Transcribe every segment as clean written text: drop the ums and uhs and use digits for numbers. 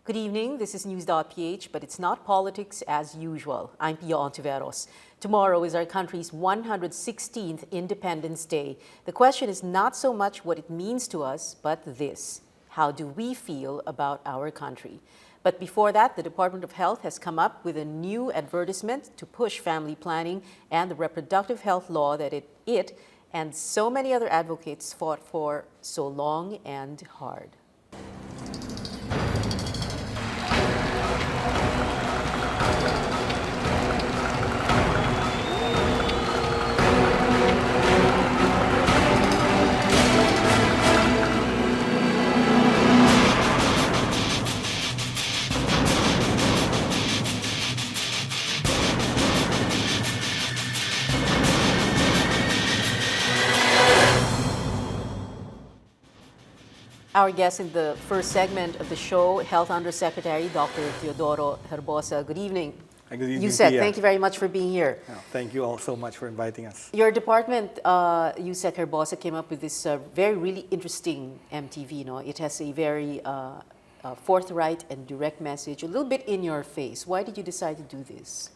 Good evening, this is News.PH, but it's not politics as usual. I'm Pia Ontiveros. Tomorrow is our country's 116th Independence Day. The question is not so much what it means to us, but this: how do we feel about our country? But before that, the Department of Health has come up with a new advertisement to push family planning and the reproductive health law that it and so many other advocates fought for so long and hard. Our guest in the first segment of the show, Health Undersecretary Dr. DOH Herbosa. Good evening. Good evening, USec, Pia. thank you very much for being here. Thank you all so much for inviting us. Your department, USec Herbosa, came up with this really interesting MTV. It has a very forthright and direct message, a little bit in your face. Why did you decide to do this?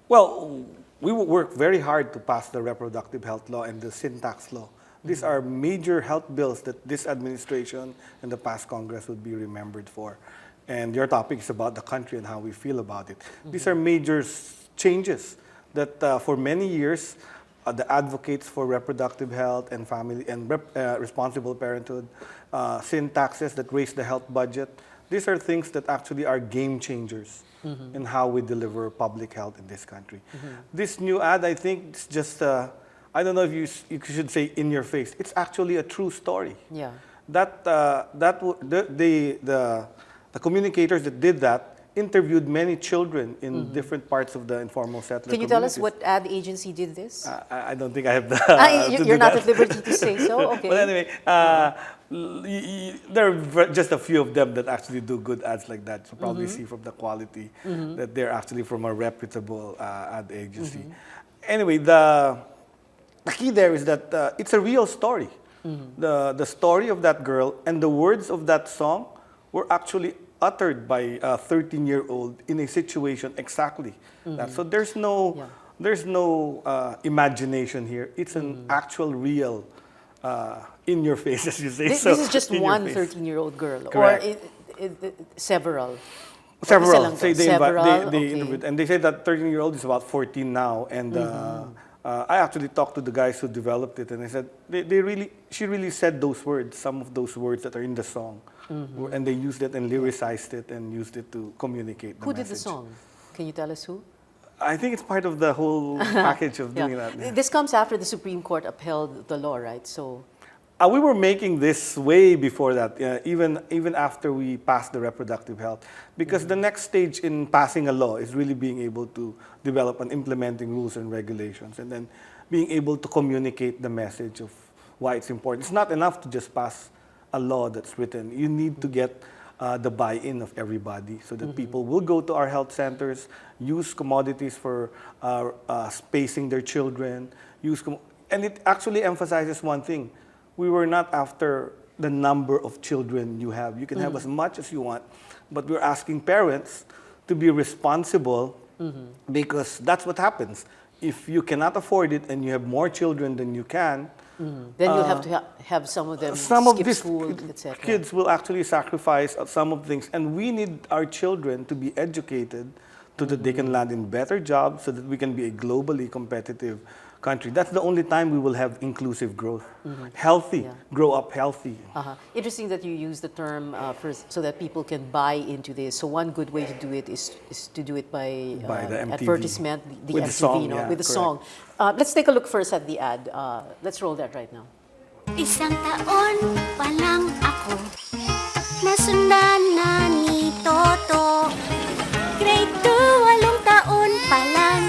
Well, we worked very hard to pass the reproductive health law and the sin tax law. These are major health bills that this administration and the past Congress would be remembered for. And your topic is about the country and how we feel about it. These are major changes that for many years, the advocates for reproductive health and family and responsible parenthood, sin taxes that raise the health budget, these are things that actually are game changers in how we deliver public health in this country. This new ad, I think, is just I don't know if you should say in your face. It's actually a true story. Yeah. The communicators that did that interviewed many children in different parts of the informal settler Can you tell us what ad agency did this? I don't think I have the. You're not at liberty to say so? Okay. But anyway, there are just a few of them that actually do good ads like that. You probably see from the quality that they're actually from a reputable ad agency. Anyway, the key there is that it's a real story. The story of that girl and the words of that song were actually uttered by a 13-year-old in a situation exactly that. So there's no imagination here. It's an actual, real, in your face, as you say. This is just one 13-year-old girl, correct. Or several? Several. They okay. interviewed, and they say that 13-year-old is about 14 now, and I actually talked to the guys who developed it, and they said she really said those words, some of those words that are in the song, and they used it and lyricized it and used it to communicate the Who message. did the song? Can you tell us who? I think it's part of the whole package of doing that. Yeah. This comes after the Supreme Court upheld the law, right? So. We were making this way before that, even after we passed the reproductive health, because the next stage in passing a law is really being able to develop and implementing rules and regulations, and then being able to communicate the message of why it's important. It's not enough to just pass a law that's written. You need to get the buy-in of everybody so that people will go to our health centers, use commodities for spacing their children, and it actually emphasizes one thing. We were not after the number of children you have. You can have as much as you want, but we're asking parents to be responsible because that's what happens. If you cannot afford it and you have more children than you can, then you'll have to have some of them skip school, etc. Kids will actually sacrifice some of things, and we need our children to be educated so that they can land in better jobs, so that we can be a globally competitive country. That's the only time we will have inclusive growth. Healthy, grow up healthy. Interesting that you use the term so that people can buy into this. So one good way to do it is to do it by the MTV. Advertisement, the with MTV, the song, with the song. Let's take a look first at the ad. Let's roll that right now. Isang taon pa lang ako, nasundan na ni Toto. Grade 2, 8 taon pa lang,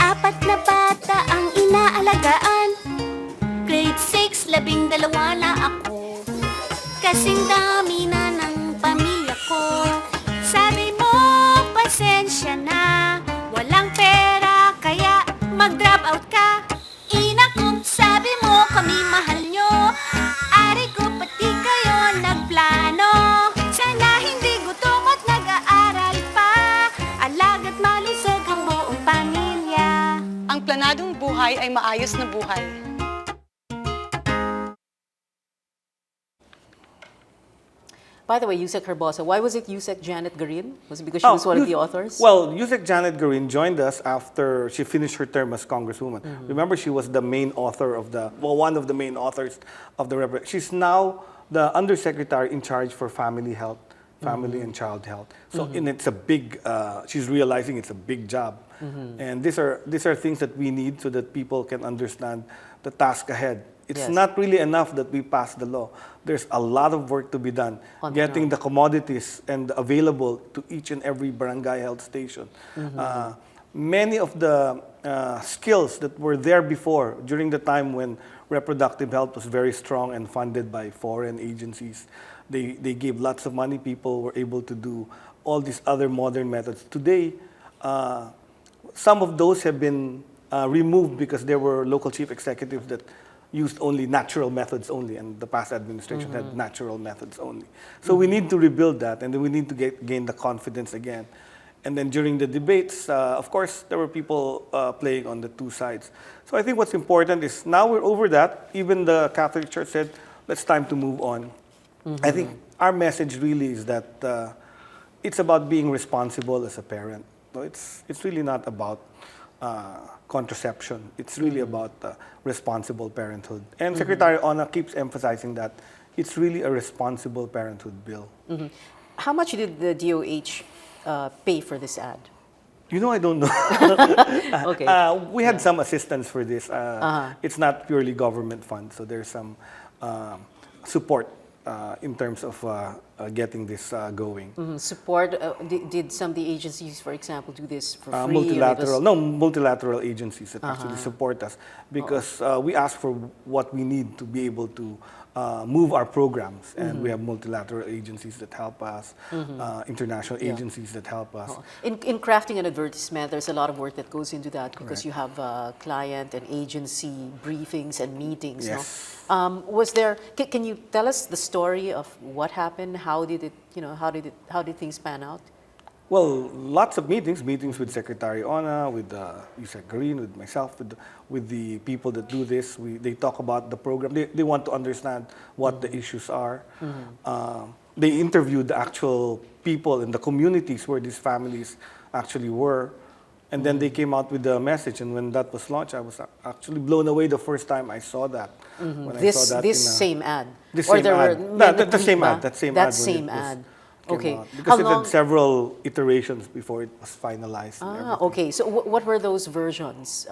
4 na bata ang inaalagaan. Grade 6, 12 na ako, kasing dami na ng pamilya ko. Sabi mo, pasensya na, walang pera, kaya mag-drop out ka. Inakup, sabi mo, kami mahal nyo. Arekup, pati kayo nagplano. Sana hindi gutom at nag ang planadong buhay ay maayos na buhay. By the way, USec Herbosa, why was it USec Janet Garin? Was it because she was one of the authors? Well, USec Janet Garin joined us after she finished her term as Congresswoman. Remember, she was the main author of one of the main authors of the She's now the Undersecretary in charge for family health, family and child health. So, and it's a big, she's realizing it's a big job. And these are things that we need so that people can understand the task ahead. It's not really enough that we pass the law. There's a lot of work to be done, getting the commodities and available to each and every barangay health station. Many of the skills that were there before, during the time when reproductive health was very strong and funded by foreign agencies, they gave lots of money. People were able to do all these other modern methods. Today, some of those have been removed because there were local chief executives that used only natural methods only, and the past administration had natural methods only. So we need to rebuild that, and then we need to gain the confidence again. And then during the debates, of course, there were people playing on the two sides. So I think what's important is now we're over that. Even the Catholic Church said, it's time to move on. I think our message really is that it's about being responsible as a parent. So it's really not about contraception. It's really about responsible parenthood. And Secretary Ona keeps emphasizing that it's really a responsible parenthood bill. How much did the DOH pay for this ad? You know, I don't know. Okay. We had some assistance for this. It's not purely government funds, so there's some support in terms of getting this going. Support, did some of the agencies, for example, do this for free? Multilateral agencies that actually support us because we ask for what we need to be able to move our programs, and we have multilateral agencies that help us, international agencies that help us. In crafting an advertisement, there's a lot of work that goes into that because you have client and agency briefings and meetings. Yes. No? Was there? Can you tell us the story of what happened? How did it? How did things pan out? Well, lots of meetings with Secretary Ona, with USec Green, with myself, with the people that do this. They talk about the program. They want to understand what the issues are. They interviewed the actual people in the communities where these families actually were. And then they came out with the message. And when that was launched, I was actually blown away the first time I saw that. When I saw that this same ad? This Or same there ad. were That same ad. That same ad. That same ad. Okay. Because it had several iterations before it was finalized. And everything. Okay. So what were those versions?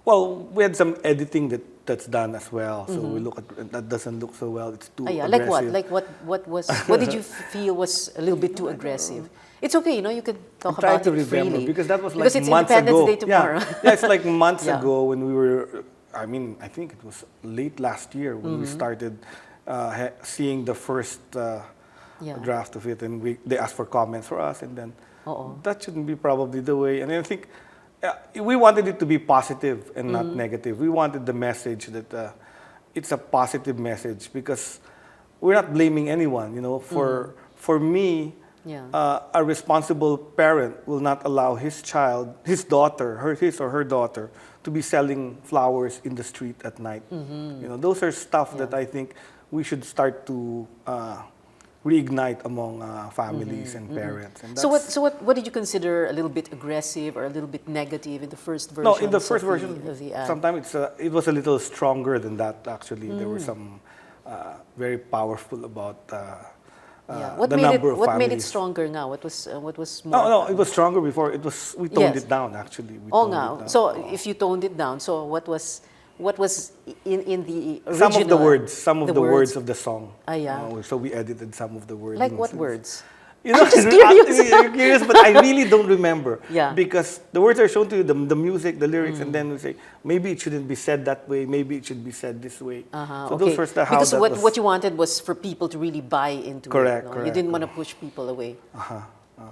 Well, we had some editing that's done as well. So we look at that doesn't look so well. It's too aggressive. Like what? Like what did you feel was a little bit too aggressive? It's okay, you can talk about it freely. Because that was like because it's months Independence ago. Day tomorrow. Yeah, it's like months ago when we were. I mean, I think it was late last year when we started seeing the first draft of it, and they asked for comments for us, and then that shouldn't be probably the way. And I think we wanted it to be positive and not negative. We wanted the message that it's a positive message because we're not blaming anyone. For me. A responsible parent will not allow his daughter, his or her daughter, to be selling flowers in the street at night. Those are stuff that I think we should start to reignite among families and parents. And so what did you consider a little bit aggressive or a little bit negative in the first version? No, in the first version, of the ad? sometimes it was a little stronger than that. Actually, there were some very powerful about. What the number of what families. made it stronger now? What was more? No, it was stronger before. We toned it down actually. So if you toned it down, so what was in the original? Some of the words of the song. So we edited some of the words. Like what words? I'm just curious. You're curious, but I really don't remember. Yeah. Because the words are shown to you, the music, the lyrics, and then we say, maybe it shouldn't be said that way, maybe it should be said this way. So those were how because that was. what you wanted was for people to really buy into it. No? You didn't want to push people away.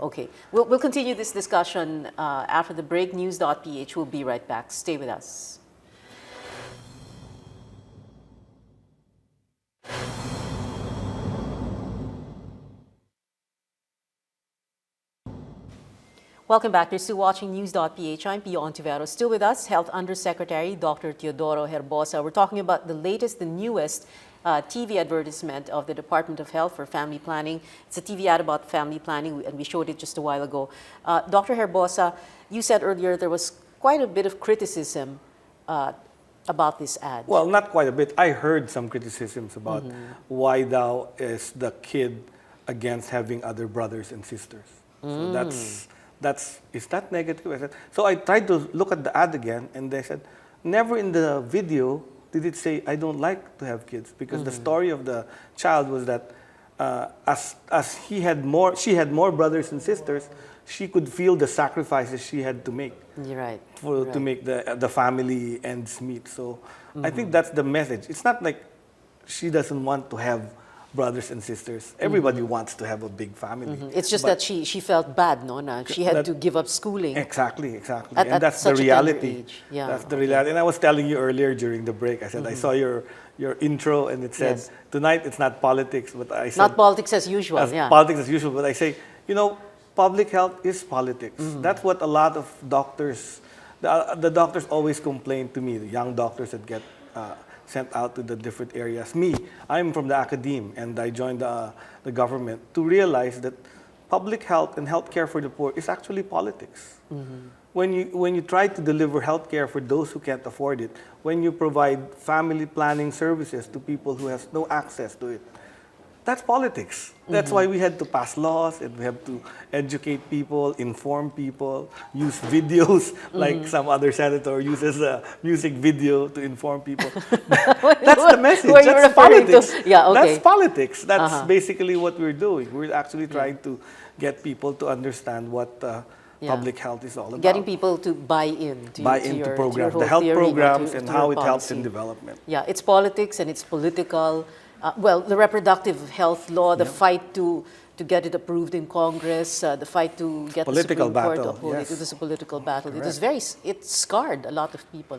Okay. We'll continue this discussion after the break. News.PH. We'll be right back. Stay with us. Welcome back. You're still watching News.PH. I'm Pio Ontiveros. Still with us, Health Undersecretary Dr. Teodoro Herbosa. We're talking about the latest, the newest TV advertisement of the Department of Health for family planning. It's a TV ad about family planning, and we showed it just a while ago. Dr. Herbosa, you said earlier there was quite a bit of criticism about this ad. Well, not quite a bit. I heard some criticisms about why thou is the kid against having other brothers and sisters. So is that negative? I said, so I tried to look at the ad again, and they said, never in the video did it say, I don't like to have kids, because the story of the child was that as she had more brothers and sisters, she could feel the sacrifices she had to make. You're right. To make the family ends meet. So I think that's the message. It's not like she doesn't want to have brothers and sisters. Everybody wants to have a big family. It's just that she felt bad, no? Na she had to give up schooling. Exactly. At That's the such a tender reality. age. Yeah, That's the reality. And I was telling you earlier during the break, I said, I saw your intro, and it said, Yes. tonight it's not politics, but I said, Not politics as usual, yeah. politics as usual, but I say, public health is politics. That's what a lot of doctors, the doctors always complain to me, the young doctors that get sent out to the different areas. Me, I'm from the academe, and I joined the government to realize that public health and healthcare for the poor is actually politics. When you try to deliver healthcare for those who can't afford it, when you provide family planning services to people who have no access to it, that's politics. That's why we had to pass laws, and we have to educate people, inform people, use videos like some other senator uses a music video to inform people. That's the message. Who are you That's referring to? politics. Yeah, okay. That's politics. That's basically what we're doing. We're actually trying to get people to understand what public health is all about. Getting people to buy into your programs, whole the health theory, programs, and to how your it helps in policy. development. Yeah, it's politics and it's political. The reproductive health law, the fight to get it approved in Congress, the fight to get Political the Supreme Court to battle, uphold yes. it. It was a political battle. Correct. It scarred a lot of people,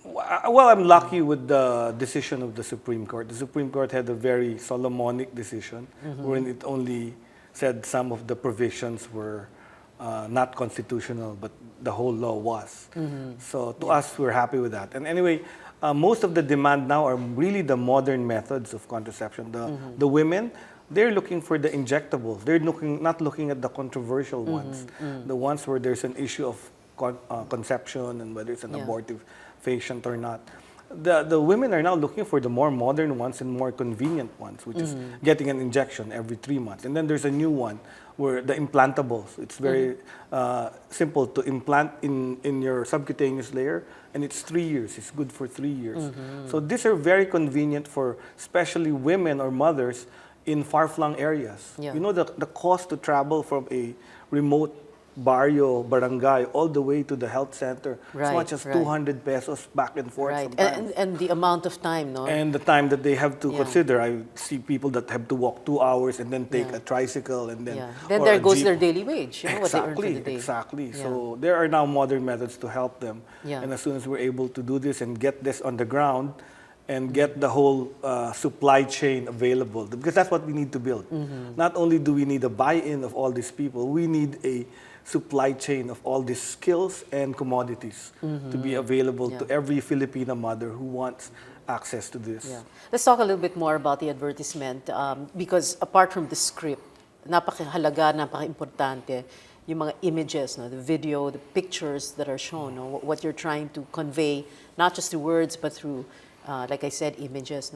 Well, I'm lucky with the decision of the Supreme Court. The Supreme Court had a very Solomonic decision, wherein it only said some of the provisions were not constitutional, but the whole law was. So to us, we're happy with that. And anyway, most of the demand now are really the modern methods of contraception. The women, they're looking for the injectables. They're not looking at the controversial ones, the ones where there's an issue of conception and whether it's an abortive patient or not. The women are now looking for the more modern ones and more convenient ones, which is getting an injection every 3 months. And then there's a new one where the implantables. It's very simple to implant in your subcutaneous layer, and it's 3 years. It's good for 3 years. So these are very convenient for especially women or mothers in far-flung areas. Yeah. The cost to travel from a remote barrio, barangay, all the way to the health center, as much as 200 pesos back and forth sometimes. And the amount of time, no? And the time that they have to consider. I see people that have to walk 2 hours and then take a tricycle and then... Then or there a goes jeep. their daily wage, what they earn for the day. Exactly. So there are now modern methods to help them. Yeah. And as soon as we're able to do this and get this on the ground and get the whole supply chain available, because that's what we need to build. Not only do we need a buy-in of all these people, we need a supply chain of all these skills and commodities to be available to every Filipina mother who wants access to this. Yeah. Let's talk a little bit more about the advertisement because apart from the script, napakahalaga, napaka-importante yung mga images, the video, the pictures that are shown, what you're trying to convey, not just through words, but through, like I said, images.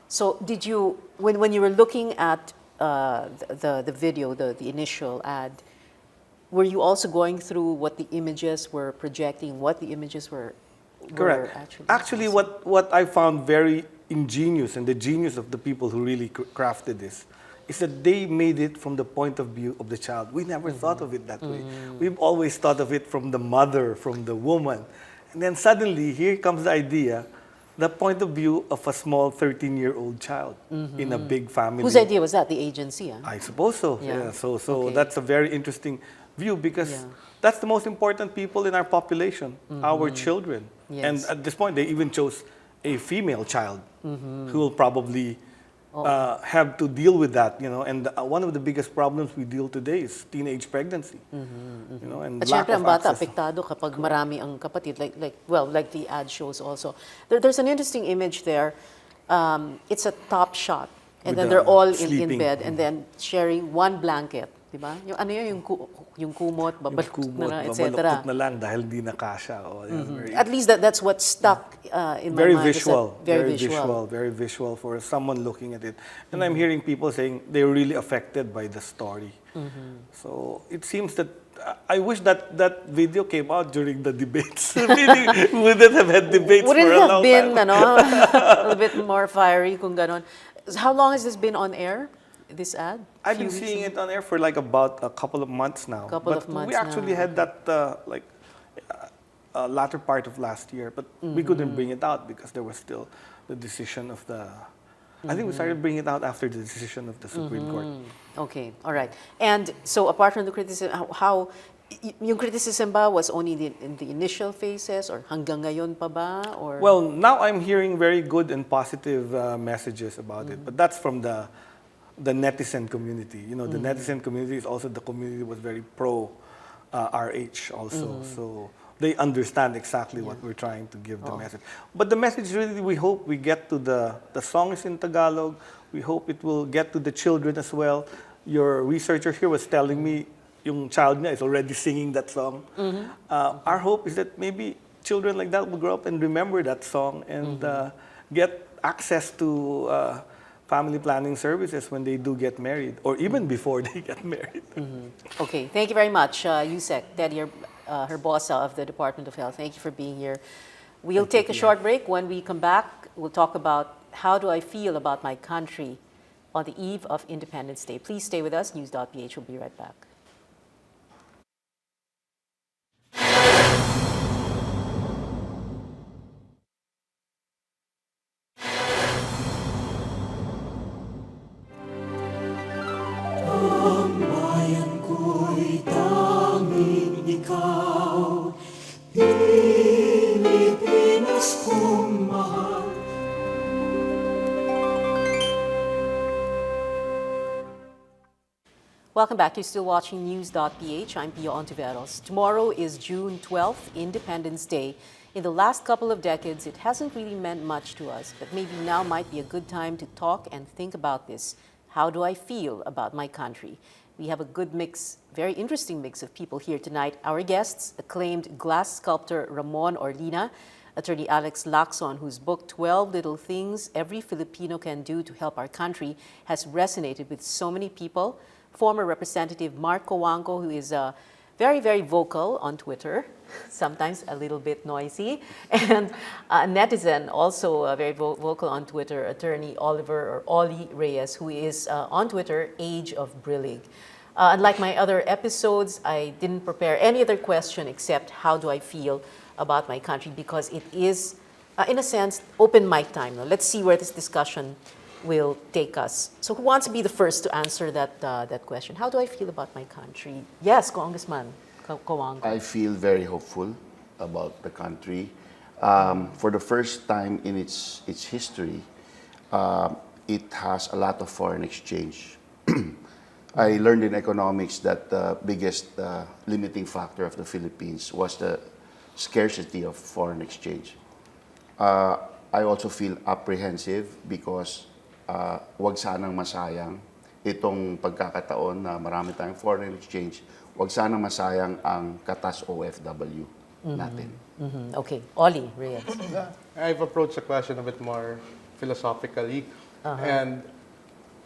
So did you, when you were looking at the video, the initial ad, were you also going through what the images were projecting, what the images were Correct. Actually, what I found very ingenious, and the genius of the people who really crafted this, is that they made it from the point of view of the child. We never thought of it that way. We've always thought of it from the mother, from the woman. And then suddenly, here comes the idea, the point of view of a small 13-year-old child in a big family. Whose idea was that? The agency? I suppose so. Yeah. So that's a very interesting view, because that's the most important people in our population, our children. Yes. And at this point, they even chose a female child who will probably have to deal with that, you know. And one of the biggest problems we deal today is teenage pregnancy, you know, and At lack syempre, of ang bata, access. apektado kapag marami ang kapatid, like the ad shows also. There's an interesting image there. It's a top shot. And With then the they're all in sleeping. bed and then sharing one blanket. Diba? Yung ano yun, yung kumot, Yung babaluktot kumot, na lang, babaluktot etc. na lang dahil di na kasya. Oh, yeah, very, At least that's what stuck in my very mind. is that visual, Very visual. very visual for someone looking at it. And I'm hearing people saying they're really affected by the story. So it seems that I wish that that video came out during the debates. We wouldn't have had debates Would for it a have long been time. a little bit more fiery kung ganon? How long has this been on air, this ad? I've Few been weeks seeing ago? it on air for like about a couple of months now. Couple but of months we actually now, had that latter part of last year, but we couldn't bring it out because there was still the decision of the. I think we started bringing it out after the decision of the Supreme Court. Okay, all right. And so apart from the criticism, yung criticism ba was only in the initial phases or hanggang ngayon pa ba? Or Well, now I'm hearing very good and positive messages about it, but that's from the netizen community. You know, the netizen community is also the community that was very pro RH also. So they understand exactly what we're trying to give the message. But the message really, we hope we get to the song is in Tagalog. We hope it will get to the children as well. Your researcher here was telling me yung child niya is already singing that song. Our hope is that maybe children like that will grow up and remember that song and get access to family planning services when they do get married or even before they get married. Okay, thank you very much, USec Herbosa of the Department of Health. Thank you for being here. We'll take a short break. When we come back, we'll talk about how do I feel about my country on the eve of Independence Day. Please stay with us. News.PH will be right back. Welcome back. You're still watching News.PH. I'm Pia Ontiveros. Tomorrow is June 12th, Independence Day. In the last couple of decades, it hasn't really meant much to us, but maybe now might be a good time to talk and think about this. How do I feel about my country? We have a good mix, very interesting mix of people here tonight. Our guests, acclaimed glass sculptor Ramon Orlina, attorney Alex Lacson, whose book 12 Little Things Every Filipino Can Do to Help Our Country has resonated with so many people. Former Representative Mark Coangco, who is very, very vocal on Twitter, sometimes a little bit noisy, and a netizen, also very vocal on Twitter, attorney Oliver or Ollie Reyes, who is on Twitter, Age of Brillig. Unlike my other episodes, I didn't prepare any other question except how do I feel about my country, because it is, in a sense, open mic time. Now, let's see where this discussion will take us. So who wants to be the first to answer that question? How do I feel about my country? Yes, Congressman Coangco. I feel very hopeful about the country. For the first time in its history, it has a lot of foreign exchange. I learned in economics that the biggest limiting factor of the Philippines was the scarcity of foreign exchange. I also feel apprehensive because wag sanang masayang itong pagkakataon na marami tayong foreign exchange, wag sanang masayang ang katas OFW natin. Okay, Ollie Reyes. I've approached the question a bit more philosophically, and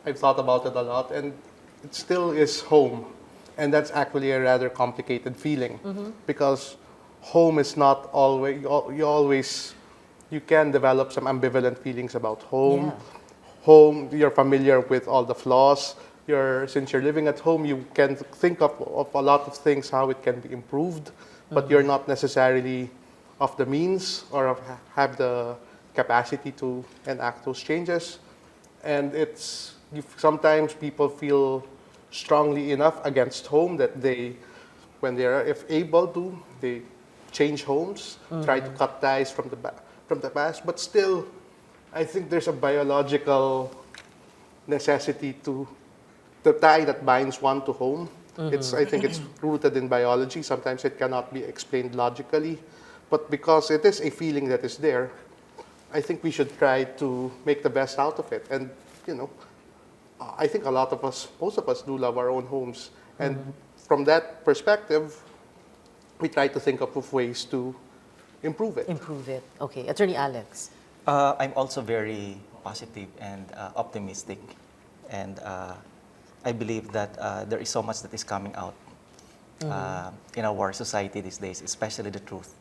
I've thought about it a lot, and it still is home. And that's actually a rather complicated feeling, because home is not always, you can develop some ambivalent feelings about home. Yeah. Home, you're familiar with all the flaws. Since you're living at home, you can think of a lot of things, how it can be improved, but you're not necessarily of the means or have the capacity to enact those changes. And sometimes people feel strongly enough against home that when they are able to, they change homes, try to cut ties from the past, but still, I think there's a biological necessity to the tie that binds one to home. I think it's rooted in biology. Sometimes it cannot be explained logically, but because it is a feeling that is there, I think we should try to make the best out of it. And I think a lot of us, most of us, do love our own homes, and from that perspective, we try to think of ways to improve it. Improve it. Okay, Attorney Alex. I'm also very positive and optimistic, and I believe that there is so much that is coming out in our society these days, especially the truth.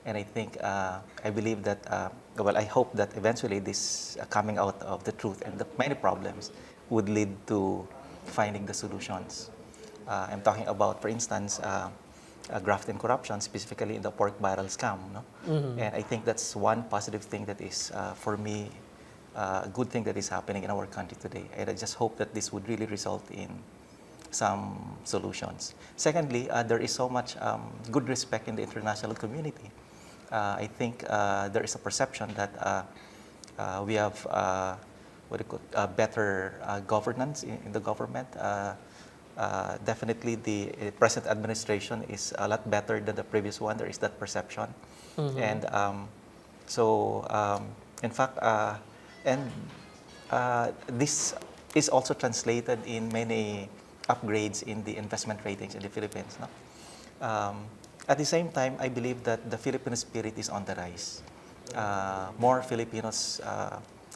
And I think, I believe that, well, I hope that eventually this coming out of the truth and the many problems would lead to finding the solutions. I'm talking about, for instance, graft and corruption, specifically in the pork barrel scam. No? And I think that's one positive thing that is, for me, a good thing that is happening in our country today. And I just hope that this would really result in some solutions. Secondly, there is so much good respect in the international community. I think there is a perception that we have better governance in the government. Definitely the present administration is a lot better than the previous one. There is that perception. And in fact, this is also translated in many upgrades in the investment ratings in the Philippines. No? At the same time, I believe that the Filipino spirit is on the rise. More Filipinos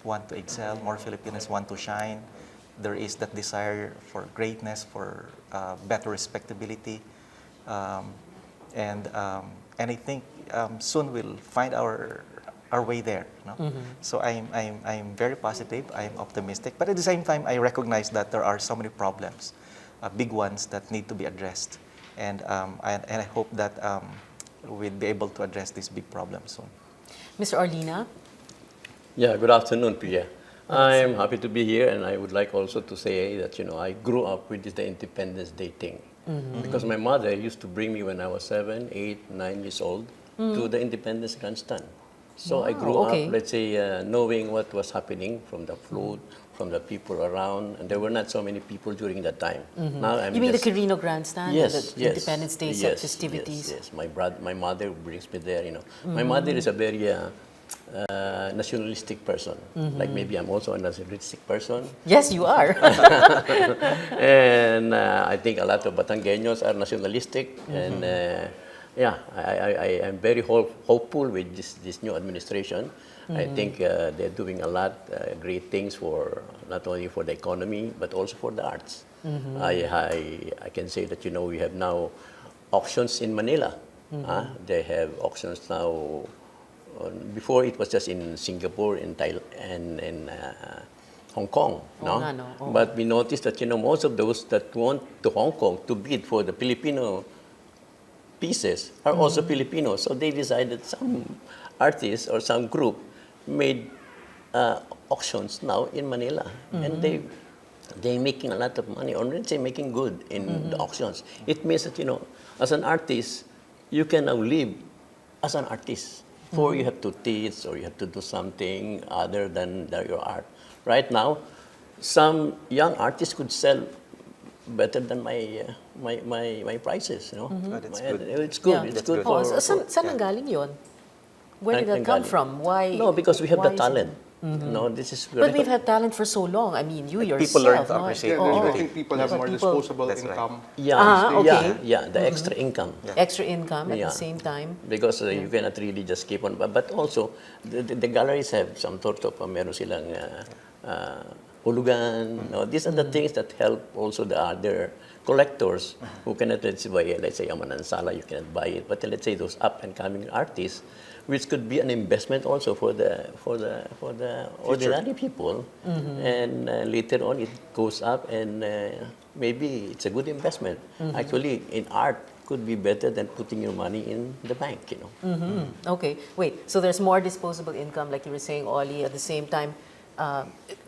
want to excel, more Filipinos want to shine. There is that desire for greatness, for better respectability. And I think soon we'll find our way there. No? So I'm very positive, I'm optimistic, but at the same time, I recognize that there are so many problems, big ones that need to be addressed. And I hope that we'll be able to address these big problems soon. Mr. Arlina? Yeah, good afternoon, Priya. I'm happy to be here, and I would like also to say that, I grew up with the Independence Day thing. Because my mother used to bring me when I was 7, 8, 9 years old to the Independence Grandstand. So I grew up, let's say, knowing what was happening from the food, from the people around, and there were not so many people during that time. Now You mean the Carino Grandstand? Yes, The Independence Day festivities? Yes. My mother brings me there. My mother is a very nationalistic person. Like maybe I'm also a nationalistic person. Yes, you are. And I think a lot of Batangueños are nationalistic, and I am very hopeful with this new administration. I think they're doing a lot great things for not only for the economy but also for the arts. I can say that we have now auctions in Manila. They have auctions now. Before it was just in Singapore, in Thailand, and in Hong Kong. But we noticed that most of those that went to Hong Kong to bid for the Filipino pieces are also Filipinos. So they decided some artists or some group made auctions now in Manila, and they're making a lot of money, or let's say making good in the auctions. It means that as an artist, you can now live as an artist. Before you have to teach or you have to do something other than your art. Right now, some young artists could sell better than my prices. That's good. It's good. Yeah. It's good Oh, for. saan nanggaling yun? Where did that Saan come galing? from? Why? No, because we have why the is it- talent. This is. But we've had talent for so long. I mean, you yourself. People learn to no? appreciate I think people have But more people- disposable That's right. income. Okay. The extra income. Extra income at Yeah. the same time. Because you cannot really just keep on. But also, the galleries have some sort of, meron silang hulugan. These are the things that help also the other collectors who cannot, let's say, a Manansala, you cannot buy it. But let's say those up-and-coming artists, which could be an investment also for the ordinary people. And later on, it goes up, and maybe it's a good investment. Actually, in art, could be better than putting your money in the bank, Okay, wait. So there's more disposable income, like you were saying, Ollie. At the same time,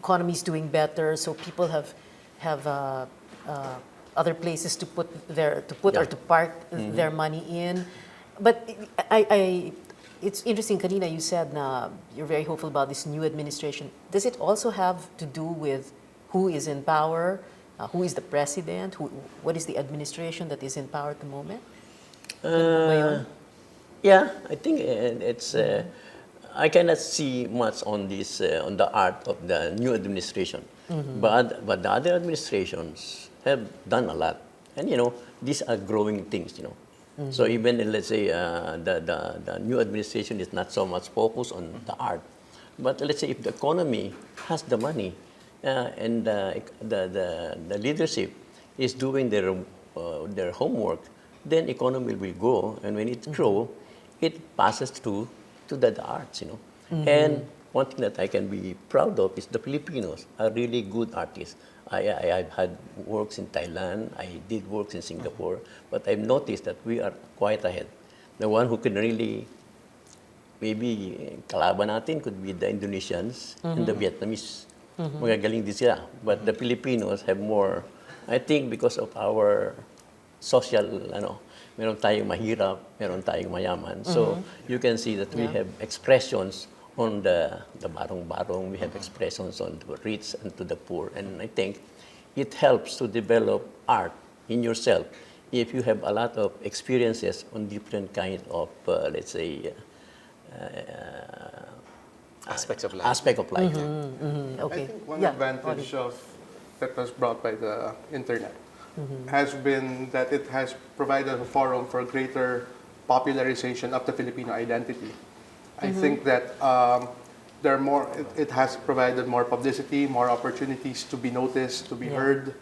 economy's doing better, so people have other places to put or to park their money in. But it's interesting, Kanina, you said na you're very hopeful about this new administration. Does it also have to do with who is in power, who is the president, what is the administration that is in power at the moment? Ganun ba yun? Yeah, I think it's. I cannot see much on this on the art of the new administration, but the other administrations have done a lot, and these are growing things. So even let's say the new administration is not so much focused on the art, but let's say if the economy has the money and the leadership is doing their homework, then economy will grow, and when it grow, it passes to the arts, And one thing that I can be proud of is the Filipinos are really good artists. I've had works in Thailand, I did works in Singapore, but I've noticed that we are quite ahead. The one who can really, maybe kalaban natin could be the Indonesians and the Vietnamese. Magagaling din sila. But the Filipinos have more, I think because of our social, meron tayong mahirap, meron tayong mayaman. So you can see that we have expressions on the barong-barong, we have expressions on the rich and to the poor. And I think it helps to develop art in yourself if you have a lot of experiences on different kind of, let's say, Aspects of life. aspect of life. Okay. I think one Yeah, advantage that was brought by the internet has been that it has provided a forum for greater popularization of the Filipino identity. I think that there are more. It has provided more publicity, more opportunities to be noticed, to be heard.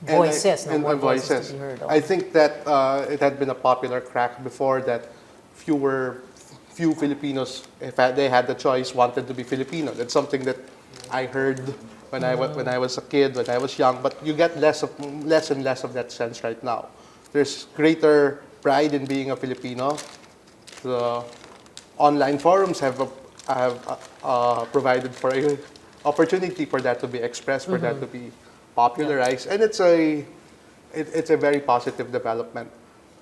Voices, and more voices. voices to be heard. I think that it had been a popular crack before that few Filipinos, if they had the choice, wanted to be Filipino. That's something that I heard when I was a kid, when I was young. But you get less and less of that sense right now. There's greater pride in being a Filipino. The online forums have provided for an opportunity for that to be expressed, for that to be popularized, and it's a very positive development.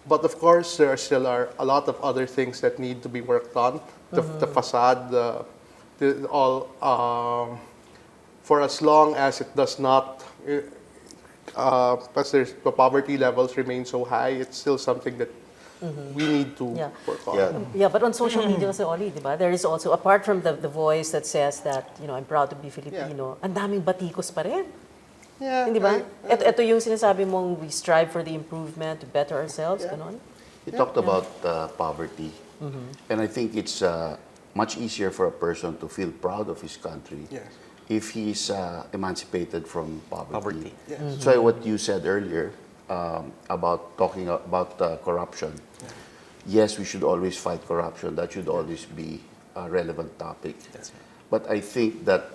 But of course, there still are a lot of other things that need to be worked on. The facade, for as long as it does not, because the poverty levels remain so high, it's still something that we need to work on. Yeah. Yeah, but on social media kasi, Oli, di ba? There is also, apart from the voice that says that, I'm proud to be Filipino, ang daming batikos pa rin. Yeah, Di ba? Ito yung sinasabi mong we strive for the improvement to better ourselves, ganon. You talked about poverty, and I think it's much easier for a person to feel proud of his country if he's emancipated from poverty. So what you said earlier about talking about corruption, yes, we should always fight corruption. That should always be a relevant topic. But I think that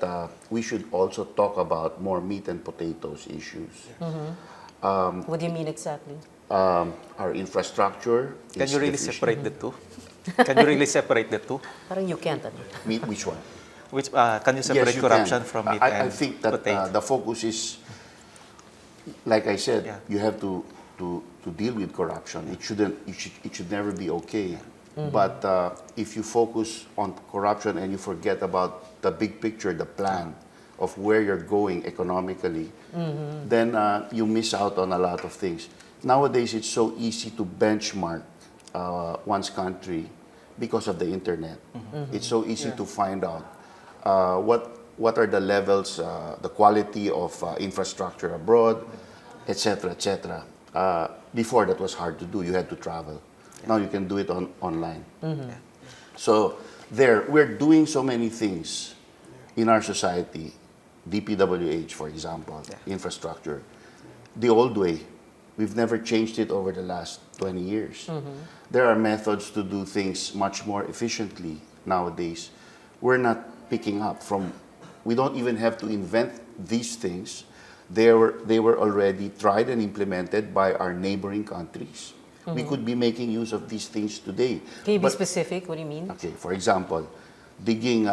we should also talk about more meat and potatoes issues. What do you mean exactly? Our infrastructure. Can is you really deficient. separate the two? Can you really separate the two? Parang you can't. Which one? Which can you separate you corruption can. from it I and think that potato? the focus is, like I said, Yeah. you have to deal with corruption. It should never be okay. But if you focus on corruption and you forget about the big picture, the plan of where you're going economically, then you miss out on a lot of things. Nowadays, it's so easy to benchmark one's country because of the internet. It's so easy to find out what are the levels, the quality of infrastructure abroad, etc., etc. Before that was hard to do. You had to travel. Now you can do it online. So we're doing so many things in our society. DPWH, for example, infrastructure. The old way, we've never changed it over the last 20 years. There are methods to do things much more efficiently nowadays. We're not picking up from, we don't even have to invent these things. They were already tried and implemented by our neighboring countries. We could be making use of these things today. Can you be specific? What do you mean? Okay, for example, digging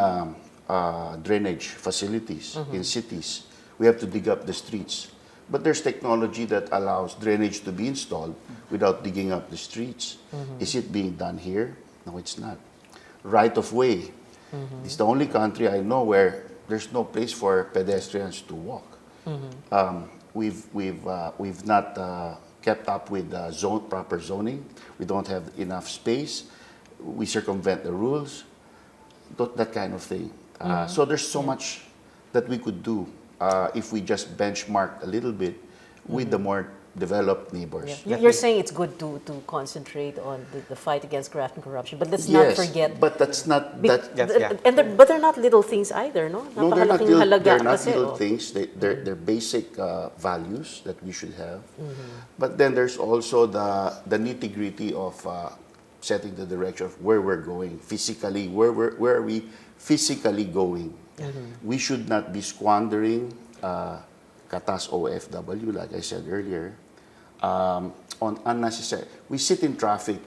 drainage facilities in cities. We have to dig up the streets. But there's technology that allows drainage to be installed without digging up the streets. Is it being done here? No, it's not. Right of way. It's the only country I know where there's no place for pedestrians to walk. We've not kept up with proper zoning. We don't have enough space. We circumvent the rules. That kind of thing. So there's so much that we could do if we just benchmarked a little bit with the more developed neighbors. You're saying it's good to concentrate on the fight against graft and corruption, but let's not forget. But that's not Be- that. but they're not little things either, no? No, they're not Napakalaking little, halaga they're not kasi, little oh. things. They're basic values that we should have. But then there's also the nitty-gritty of setting the direction of where we're going physically. Where are we physically going? We should not be squandering Katas OFW, like I said earlier, on unnecessary. We sit in traffic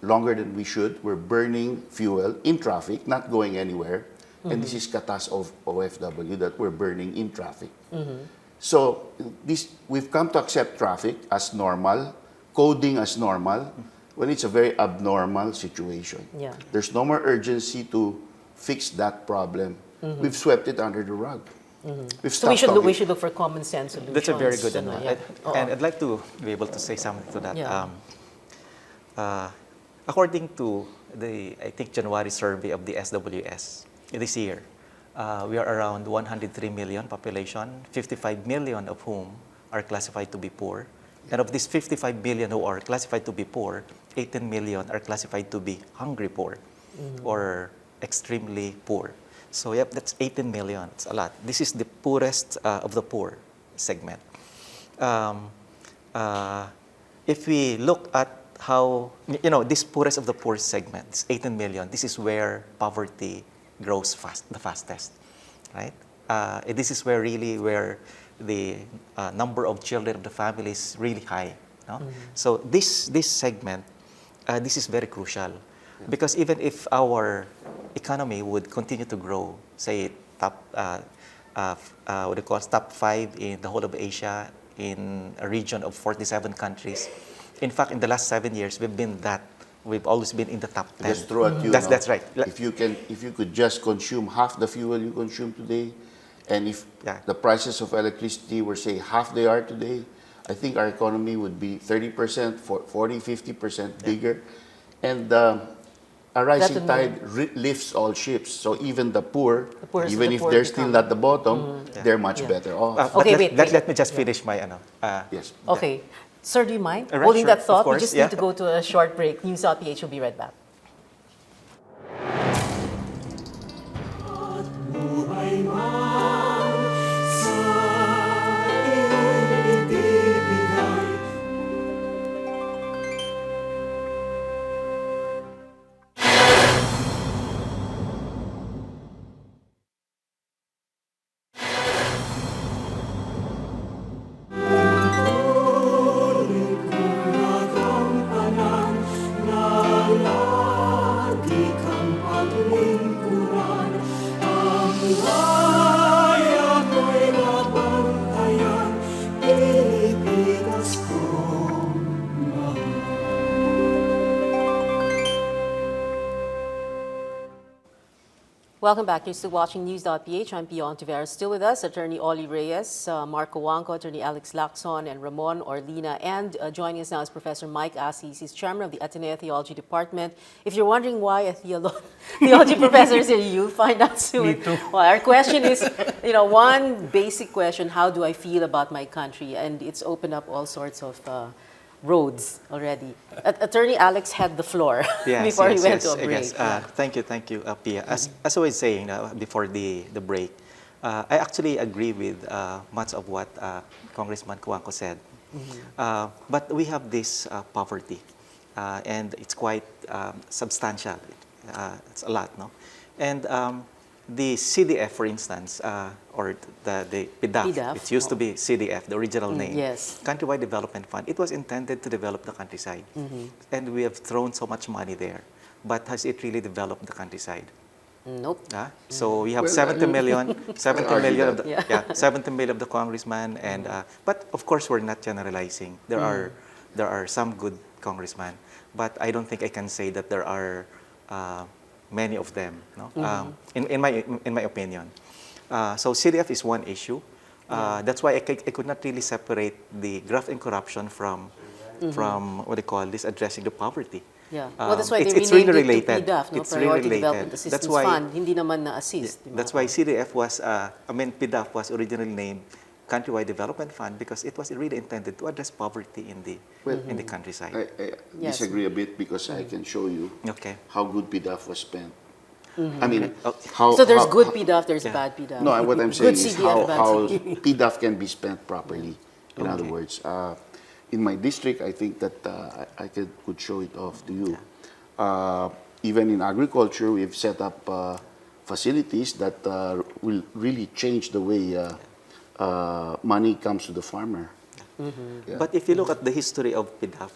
longer than we should. We're burning fuel in traffic, not going anywhere. And this is Katas of OFW that we're burning in traffic. So we've come to accept traffic as normal, coding as normal, when it's a very abnormal situation. Yeah. There's no more urgency to fix that problem. We've swept it under the rug. We've So we stopped should look for common sense solutions. That's a very good So, one. yeah. And I'd like to be able to say something to that. Yeah. According to the, I think, January survey of the SWS this year, we are around 103 million population, 55 million of whom are classified to be poor. And of these 55 million who are classified to be poor, 18 million are classified to be hungry poor or extremely poor. So yep, that's 18 million. It's a lot. This is the poorest of the poor segment. If we look at how, this poorest of the poor segment, this 18 million, this is where poverty grows the fastest, right? This is where the number of children of the family is really high. No? So this segment, this is very crucial. Because even if our economy would continue to grow, say top 5 in the whole of Asia, in a region of 47 countries. In fact, in the last 7 years, we've always been in the top 10. Just throw at you. That's right. If you could just consume half the fuel you consume today, and if the prices of electricity were, say, half they are today, I think our economy would be 30%, 40, 50% bigger. And a rising tide lifts all ships. So even the poor, even if they're still at the bottom, they're much better off. Okay, let me just finish my Yes. Okay. Sir, do you mind Right, holding sure, that thought? of course, We just need to go to a short break. News.PH will be right back. Welcome back. You're still watching News.PH. I'm Pio Ontiveros. Still with us, Attorney Oli Reyes, Marco Wangco, Attorney Alex Lacson, and Ramon Orlina. And joining us now is Professor Mike Assis. He's Chairman of the Ateneo Theology Department. If you're wondering why a theology professor is here, you'll find out soon. Me too. Well, our question is, one basic question, how do I feel about my country? And it's opened up all sorts of roads already. Attorney Alex had the floor before he went to a break. Yes. Thank you, Pia. As I was saying before the break, I actually agree with much of what Congressman Cuanco said. But we have this poverty, and it's quite substantial. It's a lot, no? And the CDF, for instance, or the PDAF, it used to be CDF, the original name. Yes. Countrywide Development Fund. It was intended to develop the countryside. And we have thrown so much money there. But has it really developed the countryside? Nope. So we have 70 million, 70 million of the, 70 million of the congressman, and but of course we're not generalizing. There are some good congressmen, but I don't think I can say that there are many of them. No? In my opinion. So CDF is one issue. That's why I could not really separate the graft and corruption from what they call this, addressing the poverty. Yeah. Well, that's why they it's renamed really it to related. PDAF, no? It's Priority really Development related. Assistance Fund. Hindi naman na-assist. di ba? That's why CDF was, PDAF was originally named Countrywide Development Fund because it was really intended to address poverty in the countryside. I Yes. disagree a bit because I can show you Okay. how good PDAF was spent. I mean, So there's how- good PDAF, there's bad PDAF. No, what I'm saying Good is CDF, bad how CDF. PDAF can be spent properly. In other words, in my district, I think that I could show it off to you. Even in agriculture, we've set up facilities that will really change the way money comes to the farmer. Yeah. But if you look at the history of PDAF,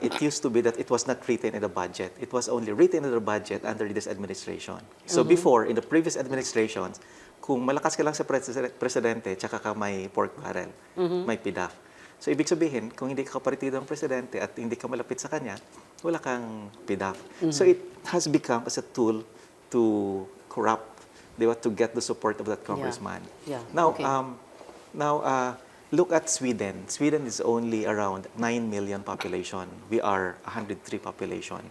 it used to be that it was not written in the budget. It was only written in the budget under this administration. So before, in the previous administrations, kung malakas ka lang sa presidente, tsaka ka may pork barrel, may PDAF. So ibig sabihin, kung hindi ka kaparitido ng presidente at hindi ka malapit sa kanya, wala kang PDAF. So it has become as a tool to corrupt, di ba, to get the support of that congressman. Yeah. Now, Okay. Look at Sweden. Sweden is only around 9 million population. We are 103 population.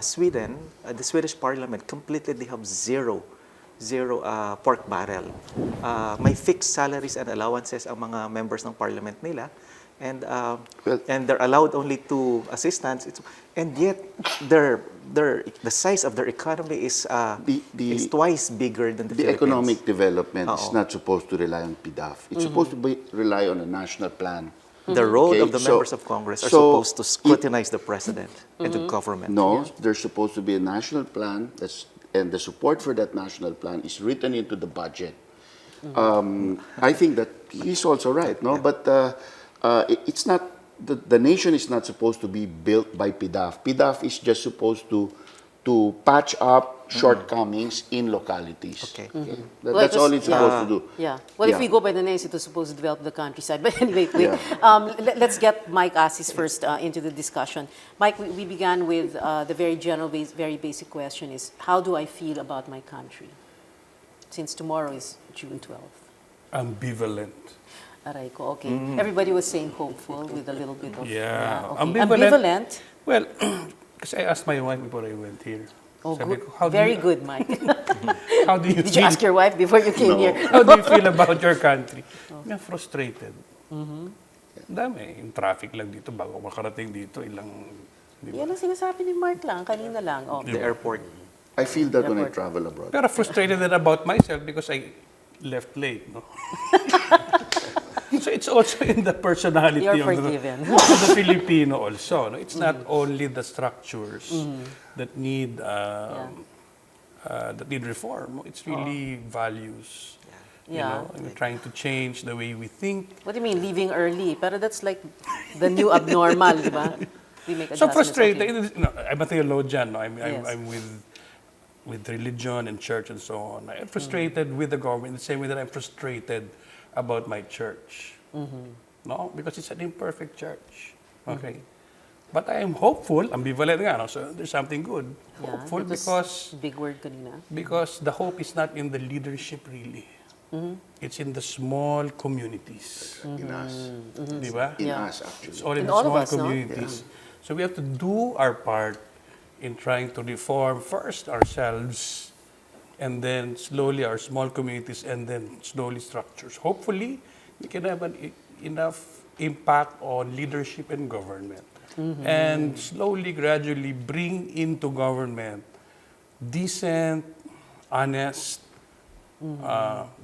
Sweden, the Swedish parliament, completely they have zero pork barrel. May fixed salaries and allowances ang mga members ng parliament nila. And they're allowed only 2 assistants. And yet, the size of their economy is twice bigger than the The Philippines. economic development is Oo. not supposed to rely on PDAF. It's supposed to rely on a national plan. The role Okay, of the so- members of Congress are so supposed to scrutinize the president and the government. No, there's supposed to be a national plan, and the support for that national plan is written into the budget. I think that he's also right, no? But it's not, the nation is not supposed to be built by PDAF. PDAF is just supposed to patch up shortcomings in localities. Okay. Well, That's all just- it's supposed to do. Yeah. Well, if Yeah. we go by the names, it was supposed to develop the countryside. But anyway, wait. Yeah. Let's get Mike Assis first into the discussion. Mike, we began with the very general, very basic question is, how do I feel about my country? Since tomorrow is June 12th. Ambivalent. Areko, okay. Everybody was saying hopeful with a little bit of... Yeah. okay. Ambivalent. Well, kasi I asked my wife before I went here. Oh, Sabi good. ko, how do Very you- good, Mike. How do you Did you feel? ask your wife before you came here? How do you feel about your country? I'm frustrated. Dami. Yung traffic lang dito bago makarating dito, ilang... Di ba? Yan ang sinasabi ni Mark lang, kanina lang. Oh. The airport. I feel that when I Airport. travel abroad. Pero frustrated din about myself because I left late. No? So it's also in the personality You're of forgiven. of the Filipino also. No? It's not only the structures that need reform. It's really values. You Yeah. know, and we're trying to change the way we think. What do you mean, leaving early? Pero that's like the new abnormal, di ba? We make So adjustments. frustrated. okay. No, I'm a theologian. No? Yes. I'm with religion and church and so on. I'm frustrated with the government the same way that I'm frustrated about my church. No, because it's an imperfect church. Okay, but I am hopeful. Ambivalent nga. No? So there's something good. Yeah, Hopeful that was big word kanina. because the hope is not in the leadership really. It's in the small communities. In us. Di ba? In Yeah. us, actually. It's all in In the all of small us, no? communities. So we have to do our part in trying to reform first ourselves and then slowly our small communities and then slowly structures. Hopefully, we can have enough impact on leadership and government and slowly, gradually bring into government decent, honest,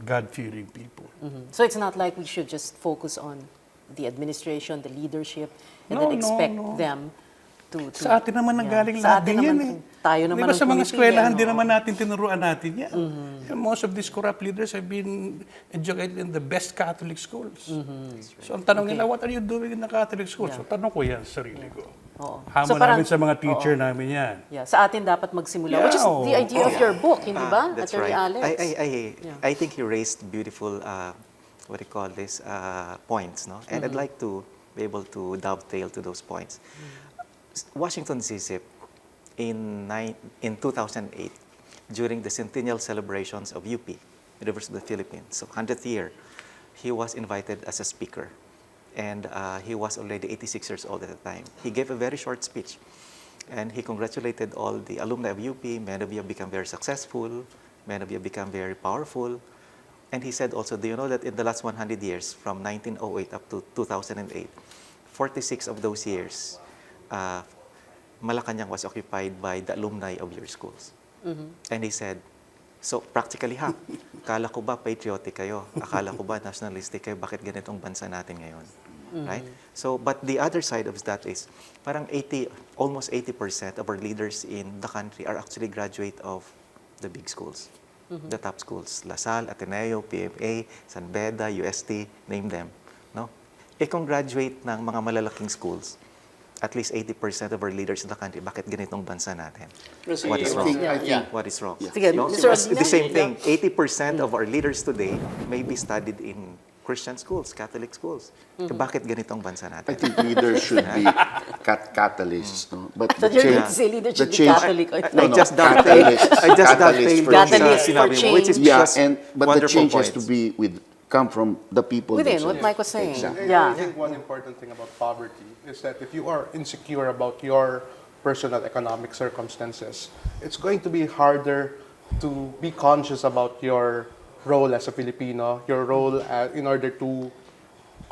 God-fearing people. So it's not like we should just focus on the administration, the leadership, and No, then expect no. them to... Sa atin naman nanggaling Sa lahat atin din yan naman, eh. tayo naman Di ba ang sa mga pumipili, eskwelahan, ano? di naman natin tinuruan natin yan. And most of these corrupt leaders have been educated in the best Catholic schools. So ang tanong nila, what are you doing in the Catholic schools? So tanong ko yan sa sarili ko. Oo. Hamon So parang- namin sa mga teacher namin yan. Yeah, sa atin dapat magsimula, Yeah, which is the idea of your book, hindi ba? That's Attorney right. Alex. I think he raised beautiful, what do you call this, points, no? And I'd like to be able to dovetail to those points. Washington CSIP in 2008, during the centennial celebrations of UP, University of the Philippines. So 100th year, he was invited as a speaker. And he was already 86 years old at the time. He gave a very short speech. And he congratulated all the alumni of UP. Many of you have become very successful. Many of you have become very powerful. And he said also, do you know that in the last 100 years, from 1908 up to 2008, 46 of those years, Malacanang was occupied by the alumni of your schools. And he said, so practically half. Akala ko ba patriotic kayo? Akala ko ba nationalistic kayo? Bakit ganitong bansa natin ngayon? Right? So, but the other side of that is, parang almost 80% of our leaders in the country are actually graduate of the big schools, the top schools, LaSalle, Ateneo, PMA, San Beda, UST, name them. No? Kung graduate ng mga malalaking schools, at least 80% of our leaders in the country, bakit ganitong bansa natin? What is wrong? What is wrong? Sige, No? Mr. It's the same thing. 80% of our leaders today may be studied in Christian schools, Catholic schools. Bakit ganitong bansa I natin? think leaders should be catalysts, no? But So you're going to say leaders should be Catholic. I just dovetailed catalysts for yung Catalyst for sinabi mo, which is change. Yeah, just but the wonderful change has to points. be come from the people Within, themselves. what Mike was saying. Exactly. Yeah. I think one important thing about poverty is that if you are insecure about your personal economic circumstances, it's going to be harder to be conscious about your role as a Filipino, your role in order to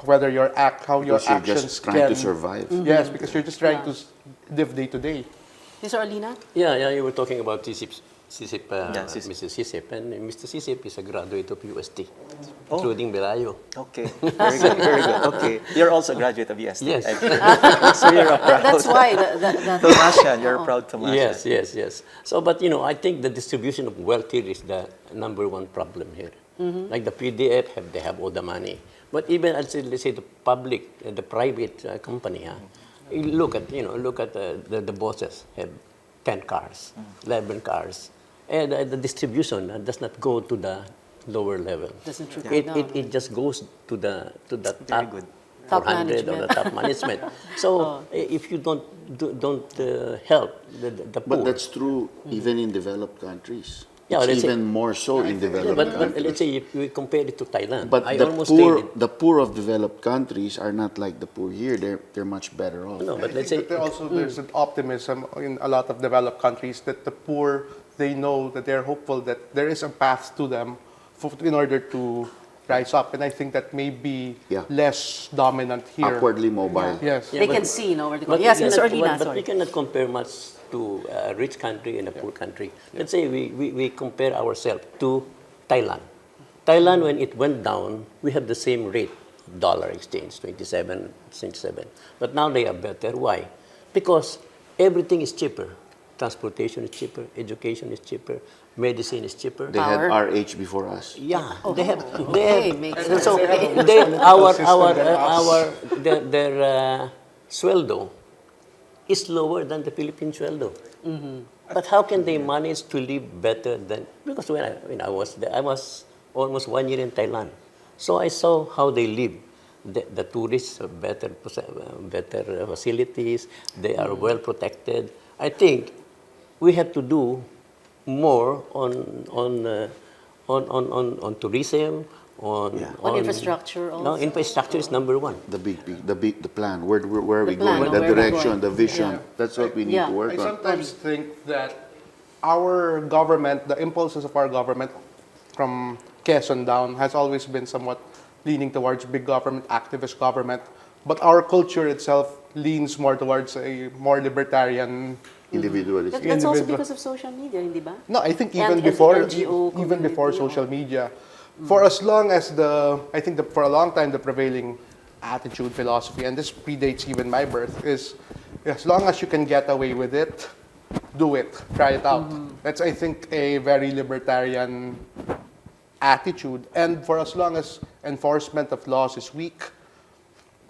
whether how your Because you're actions just trying to can survive. Yes, because you're just trying to live day to day. Mr. Arlina? Yeah, you were talking about Sisip, Sisip. Mrs. Sisip, and Mr. Sisip is a graduate of UST, including Belayo. Okay, very good, very good. Okay, you're also a graduate of UST. Yes. So you're a proud That's why. That Tomasian. You're a proud Tomasian. Yes. So, but I think the distribution of wealth here is the number one problem here. Like the PDF, they have all the money. But even, let's say the public, the private company, you look at the bosses have 10 cars, 11 cars, and the distribution does not go to the lower level. Doesn't trickle down. It just goes to the top good. Top 400 or the top management. So if you don't help the poor. But that's true even in developed countries. Yeah, It's let's say- even more so in developed but countries. let's say if we compare it to Thailand, But I the almost poor, stated. the poor of developed countries are not like the poor here. They're much better off. No, but I let's think say that also there's an optimism in a lot of developed countries that the poor, they know that they're hopeful that there is a path to them in order to rise up. And I think that may be Yeah. less dominant here. Upwardly mobile. Yes. they can see, where to go. Yes, we Mr. cannot- Arlina, but sorry. we cannot compare much to a rich country and a poor country. Let's say we compare ourselves to Thailand. Thailand, when it went down, we have the same rate, dollar exchange, 27, 67. But now they are better. Why? Because everything is cheaper. Transportation is cheaper, education is cheaper, medicine is cheaper. They Power. had RH before us. Yeah, they have. Okay, makes sense. So their sweldo is lower than the Philippine sweldo. But how can they manage to live better than? Because when I was there, I was almost 1 year in Thailand, so I saw how they live. The tourists have better facilities. They are well protected. I think we have to do more on tourism, on infrastructure also. No, infrastructure is number one. The plan. Where are we plan, going? no, The where we're direction, going. the vision. That's what we need Yeah. to work I on. sometimes think that our government, the impulses of our government from Quezon down has always been somewhat leaning towards big government, activist government. But our culture itself leans more towards a more libertarian. Individualism. That's also individual. because of social media, hindi ba? No, I think And even before NGO even before community, social media, for as long as for a long time the prevailing attitude, philosophy, and this predates even my birth, is as long as you can get away with it, do it, try it out. That's, I think, a very libertarian attitude. And for as long as enforcement of laws is weak,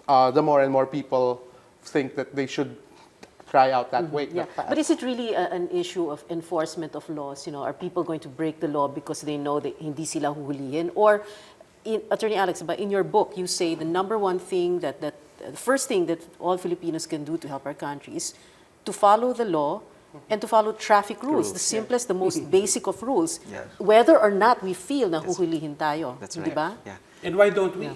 the more and more people think that they should try out that way. Yeah, but is it really an issue of enforcement of laws? Are people going to break the law because they know that hindi sila huhulihin? Or, Attorney Alex, but in your book, you say the number one thing the first thing that all Filipinos can do to help our country is to follow the law and to follow traffic rules, the simplest, the most basic of rules, Yes. whether or not we feel na huhulihin tayo. That's Di right. ba? Yeah. And why don't we?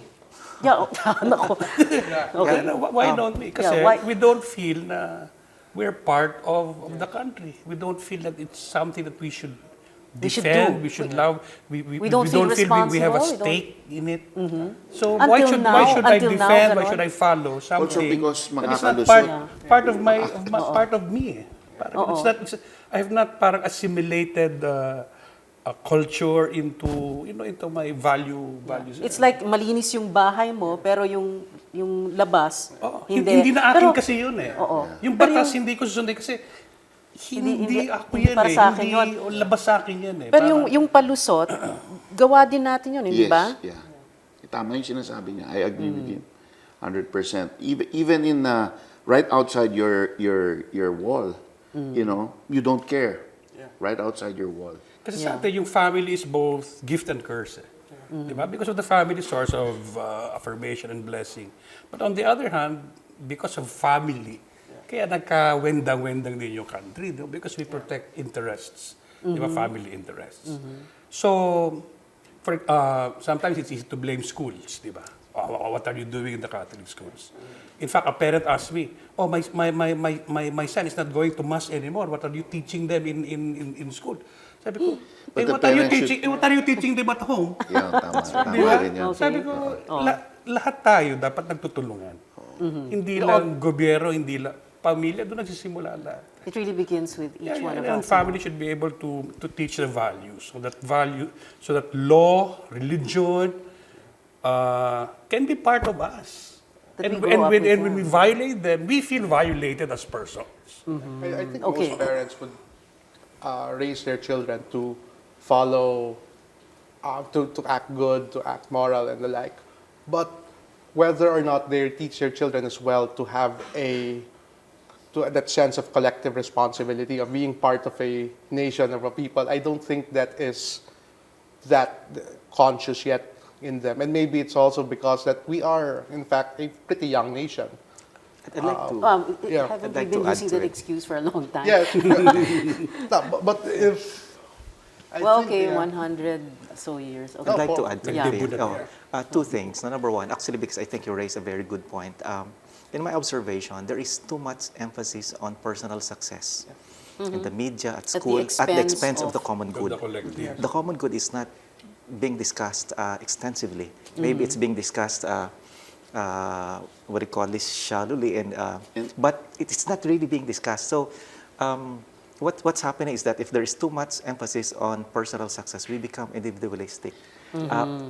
Yeah. Nako. Okay. Why don't we? Kasi why- we don't feel na we're part of the country. We don't feel that it's something that we should We should defend, do. we should love. We don't feel we have a responsible, we don't- stake in it. So Until why should now- I until now, defend? Why ganon. should I follow something because that is not makakalusot. part of my part of me? Parang I have not parang assimilated a culture into into my values. It's like malinis yung bahay mo, pero yung labas, Oo. hindi. Hindi na akin Pero- kasi yun eh. Oo. Yung Pero batas hindi ko susundin kasi hindi ako hindi yan para eh. sa akin Hindi yun. o labas sa akin yan eh. Pero Parang- yung palusot, gawa din natin yun, hindi Yes, ba? yeah. Tama yung sinasabi niya. I agree with him. 100%. Even in right outside your wall, you don't care. Right outside your wall. Kasi sa atin, yung family is both gift and curse. Eh. Diba? Because of the family source of affirmation and blessing. But on the other hand, because of family, kaya nagka-wendang-wendang din yung country. No? Because we protect interests. Diba? Family interests. So, sometimes it's easy to blame schools. Diba? What are you doing in the Catholic schools? In fact, a parent asked me, "Oh, my son is not going to mass anymore. What are you teaching them in school?" Sabi ko, But the what are you parents teaching? What are you teaching them at home? Yeah, tama. Tama Diba? rin yan. Sabi ko, lahat tayo dapat nagtutulungan. Hindi lang gobyerno, hindi lang pamilya, doon nagsisimula lahat. It really begins with each one of And us. family should be able to teach the values, so that law, religion can be part of us. That And we grow up with when we violate them, we feel violated as persons. I think Okay. most parents would raise their children to follow, to act good, to act moral and the like. But whether or not they teach their children as well to have that sense of collective responsibility of being part of a nation, of a people, I don't think that is that conscious yet in them. And maybe it's also because that we are, in fact, a pretty young nation. I'd like to. Yeah. Haven't I'd like we been to add using to that it. excuse for a long time? Yeah. No, but if... I Well, think, okay, yeah. 100 so years. Okay. I'd like po. to add to Yeah. it. Two things. Number one, actually, because I think you raised a very good point. In my observation, there is too much emphasis on personal success in the media, at the school, at the expense expense of the common good. The collective. The common good is not being discussed extensively. Maybe it's being discussed, what do you call this, shallowly, but it's not really being discussed. So what's happening is that if there is too much emphasis on personal success, we become individualistic.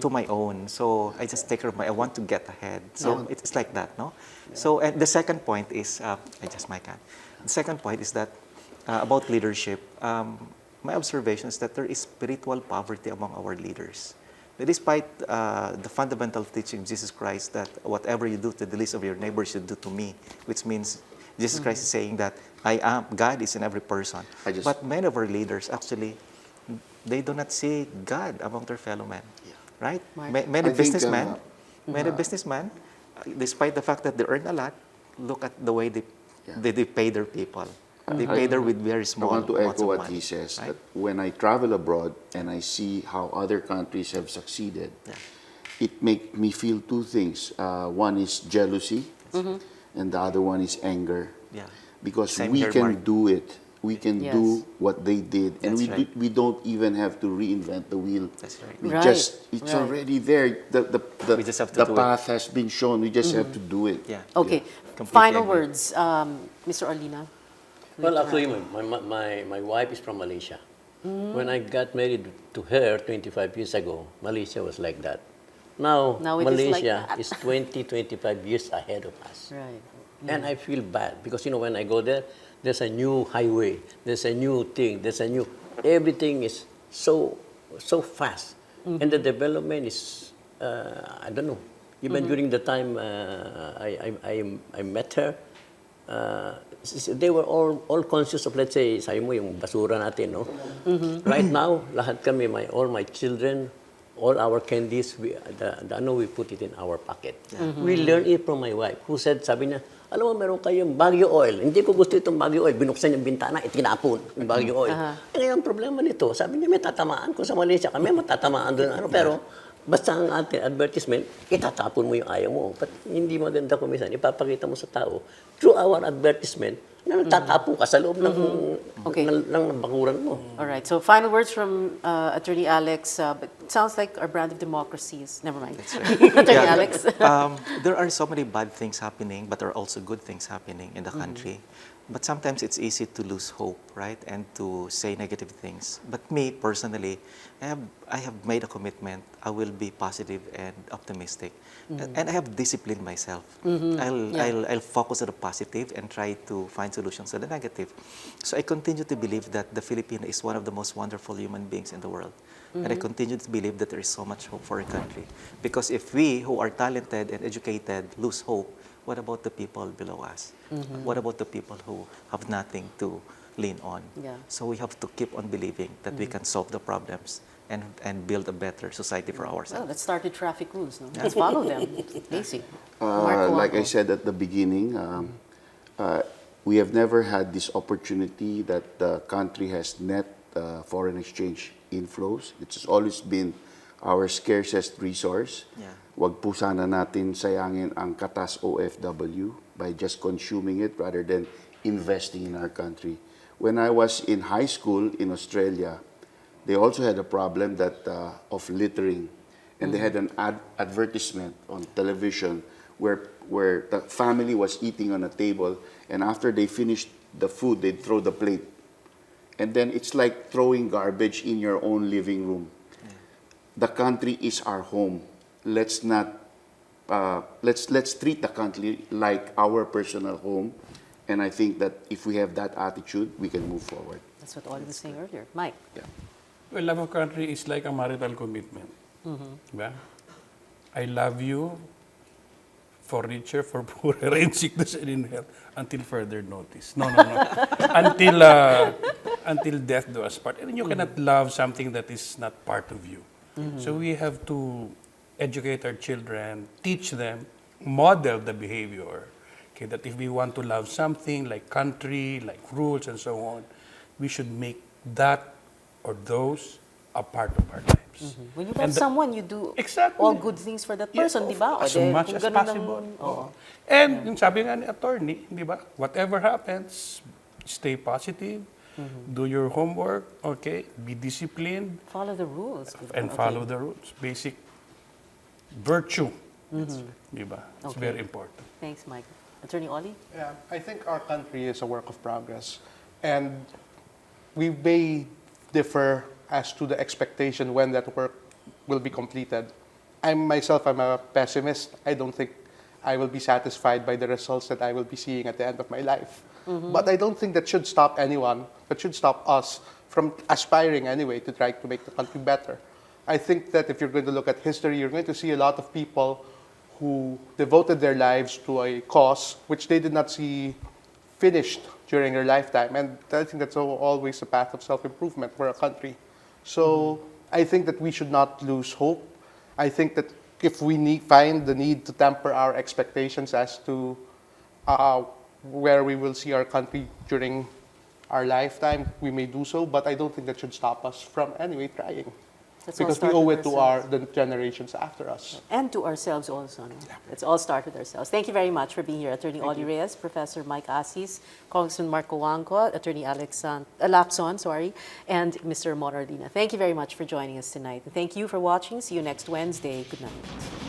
To my own. So I just take care of I want to get ahead. So it's like that, no? So, and the second point is, I just mic on. The second point is that about leadership, my observation is that there is spiritual poverty among our leaders. Despite the fundamental teaching of Jesus Christ that whatever you do to the least of your neighbors, you do to me, which means Jesus Christ is saying that God is in every person. But many of our leaders actually, they do not see God among their fellow men, right? Many businessmen, despite the fact that they earn a lot, look at the way they pay their people. They pay there with very I small want to amounts echo of what money, he says, right? that when I travel abroad and I see how other countries have succeeded, it makes me feel two things. One is jealousy, and the other one is anger. Yeah. Because Same we here, can Mark. do it. We can Yes. do what they did, and That's right. we don't even have to reinvent the wheel. That's right. We Right, it's right. already there. We just have to the do it. path has been shown. We just have to do it. Yeah. Okay. Completely Final agree. words, Mr. Arlina. Well, actually, my wife is from Malaysia. When I got married to her 25 years ago, Malaysia was like that. Now Now it is like Malaysia that. is 20, 25 years ahead of us. Right. And I feel bad because, when I go there, there's a new highway, there's a new thing, everything is so fast. And the development is, I don't know, even during the time I met her, they were all conscious of, let's say, sabi mo yung basura natin, no? Right now, lahat kami, all my children, all our candies, we put it in our pocket. We learned it from my wife, who said, sabi niya, alam mo, meron kayong Baguio oil. Hindi ko gusto itong Baguio oil. Binuksan yung bintana, itinapon yung Baguio oil. Ngayon, ang problema nito, sabi niya, may tatamaan. Kung sa Malaysia kami, matatamaan doon. Pero basta ang ating advertisement, itatapon mo yung ayaw mo. But hindi maganda kung minsan, ipapakita mo sa tao, through our advertisement, na nagtatapo ka sa loob ng bakuran mo. All right. So final words from Attorney Alex. But it sounds like our brand of democracy is never mind. Attorney Alex. There are so many bad things happening, but there are also good things happening in the country. But sometimes it's easy to lose hope, right? And to say negative things. But me, personally, I have made a commitment. I will be positive and optimistic. And I have disciplined myself. I'll focus on the positive and try to find solutions to the negative. So I continue to believe that the Filipino is one of the most wonderful human beings in the world. And I continue to believe that there is so much hope for our country. Because if we, who are talented and educated, lose hope, what about the people below us? What about the people who have nothing to lean on? Yeah. So we have to keep on believing that we can solve the problems and build a better society for Well, ourselves. let's start with traffic rules. No? Let's follow them. Basic. Like I said at the beginning, we have never had this opportunity that the country has net foreign exchange inflows. It has always been our scarcest resource. Yeah. Wag po sana natin sayangin ang katas OFW by just consuming it rather than investing in our country. When I was in high school in Australia, they also had a problem of littering. And they had an advertisement on television where the family was eating on a table, and after they finished the food, they'd throw the plate. And then it's like throwing garbage in your own living room. The country is our home. Let's not let's treat the country like our personal home, and I think that if we have that attitude, we can move forward. That's what Ollie was saying earlier. Mike. Yeah. Well, love of country is like a marital commitment. Diba? I love you for richer, for poorer, in sickness and in health, until further notice. No. Until death do us part. And you cannot love something that is not part of you. So we have to educate our children, teach them, model the behavior. Okay, that if we want to love something like country, like rules and so on, we should make that or those a part of our lives. When you love someone, you do Exactly. all good things for that person, di ba? O As de, much kung as ganun ang- possible. Oo. And yung sabi nga ni attorney, di ba? Whatever happens, stay positive, do your homework, okay? Be disciplined, Follow the rules. and Okay. follow the rules. Basic virtue. Di ba? It's Okay. very important. Thanks, Mike. Attorney Ollie? Yeah, I think our country is a work of progress. And we may differ as to the expectation when that work will be completed. I'm a pessimist. I don't think I will be satisfied by the results that I will be seeing at the end of my life. But I don't think that should stop anyone, but should stop us from aspiring anyway to try to make the country better. I think that if you're going to look at history, you're going to see a lot of people who devoted their lives to a cause which they did not see finished during their lifetime. And I think that's always a path of self-improvement for a country. So I think that we should not lose hope. I think that if we find the need to temper our expectations as to where we will see our country during our lifetime, we may do so, but I don't think that should stop us from anyway trying. Let's all Because we start owe with it to ourselves. the generations after us. And to ourselves also. No? Let's all start with ourselves. Thank you very much for being here. Attorney Ollie Reyes, Professor Mike Asis, Congressman Marco Wangco, Attorney Alex Lapson, and Mr. Morardina. Thank you very much for joining us tonight. And thank you for watching. See you next Wednesday. Good night.